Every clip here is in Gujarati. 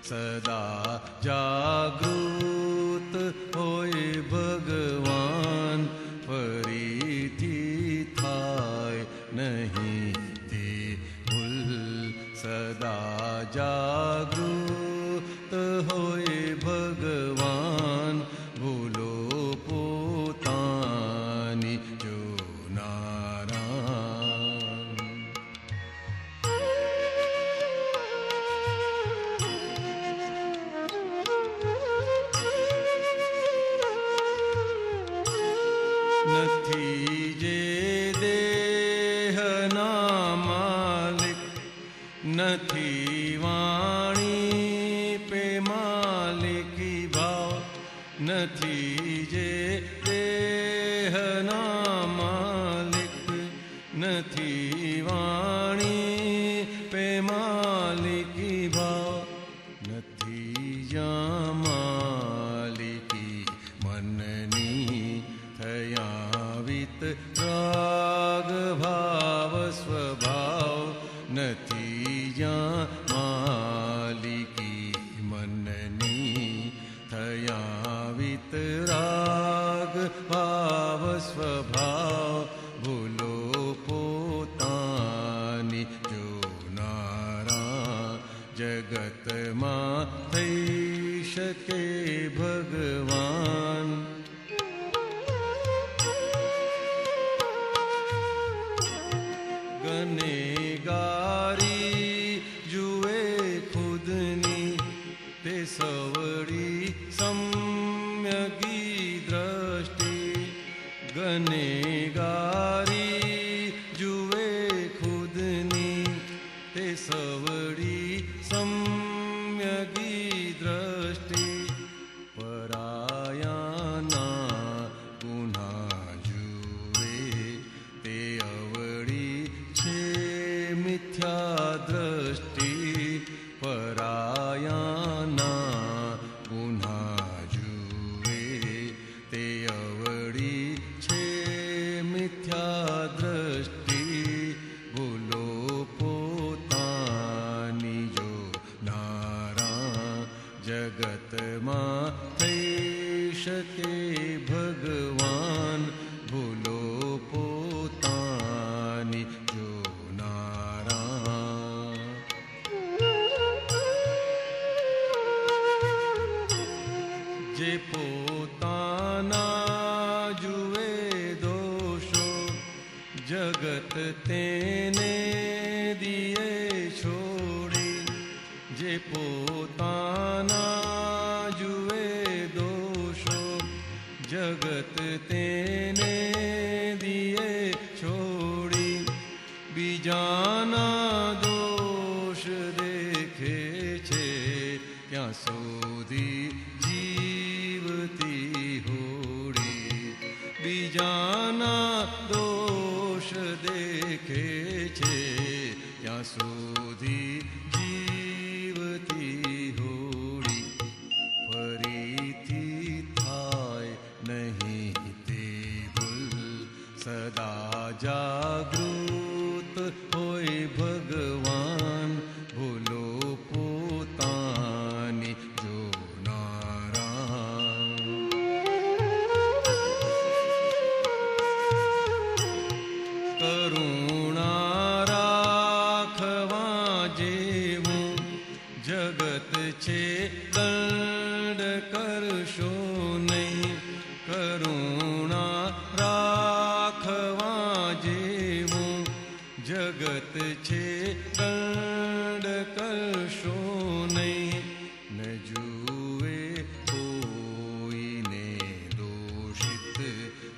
સદા જાગૃત હોય ભગવાન, ફરીથી થાય નહીં તે ભૂલ. સદા જાગૃત હોય ભગવાન, ભૂલો પોતાની જોનારા. નથી જે દેહના માલિક, નથી વાણી પે માલિકી ભાવ. નથી જે દેહના માલિક, નથી વાણી પે માલિકી ભાવ. નથી જ્યાં માલિકી મનની, થયા વિતરાગ ભાવ સ્વભાવ. નથી જ્યાં માલિકી મનની, થયા વિતરાગ ભાવ સ્વભાવ. ભૂલો પોતાની જોનારા, જગતમાં થઈ શકે ભગવાન. ગનેગારી જુએ ખુદની, તે સવડી સમ્યગી દ્રષ્ટિ. ગનેગારી જુએ ખુદની, તે સવડી સમ્યગી દ્રષ્ટિ. પરાયાના ગુના જુએ, તે અવળી છે મિથ્યા દ્રષ્ટિ. પરાયાના ગુના જુએ, તે અવળી છે મિથ્યા દ્રષ્ટિ. ભૂલો પોતાની જોનારા, જગતમાં થઈ શકે ભગવાન. ભૂલો પોતાની જોનારા. જે પોતાના જુએ દોષો, જગત તેને દિયે છોડી. જે પોતાના જુએ દોષો, જગત તેને દિયે છોડી. બીજાના દોષ દેખે છે, ત્યાં સુધી જીવતી હોડી. બીજાના દોષ દેખે છે, ત્યાં સુધી જીવતી હોડી. ફરીથી થાય નહીં તે ભૂલ, સદા જાગૃત હોય ભગવાન. ભૂલો પોતાની જોનારા. કરુણા રાખવા જેવું જગત છે, દંડ કરશો નહીં. કરુણા રાખવા જેવું જગત છે, દંડ કરશો નહીં. ન જુએ કોઈને દોષિત,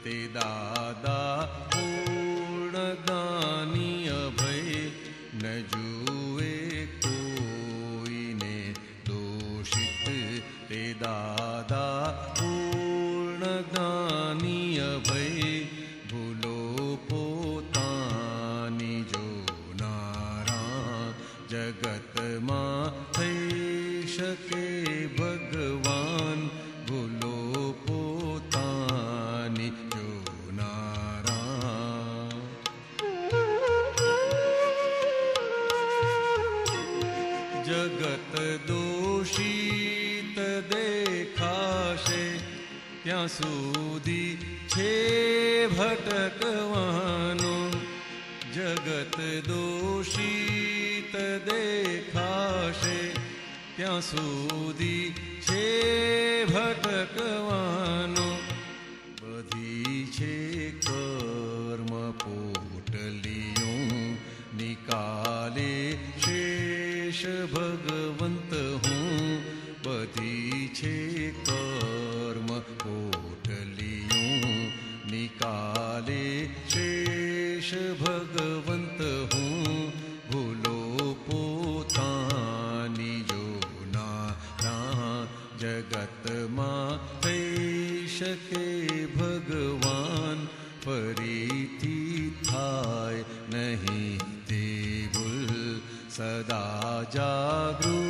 તે દાદા પૂર્ણદાની અભય. ન જુએ કોઈને દોષિત, તે દાદા પૂર્ણદાની અભય. ભૂલો પોતાની જોનારા, જગતમાં થઈ શકે ભગવાન. ભૂલો પોતાની જોનારા. જગત દો દોષિત દેખાશે ત્યાં સુધી છે ભટકવાનું. જગત દોષિત દેખાશે ત્યાં સુધી છે ભટકવાનું. બધી છે કર્મ પોટલીઓ નિકાલે શેષ ભગવંત હું. બધી છે કર્મ પોટલીઓ નિકાલે શેષ ભગવંત હું. ભૂલો પોતાની જો ના જગતમાં થઈ શકે ભગવાન. ફરીથી થાય નહીં તે ભૂલ સદા જાગૃત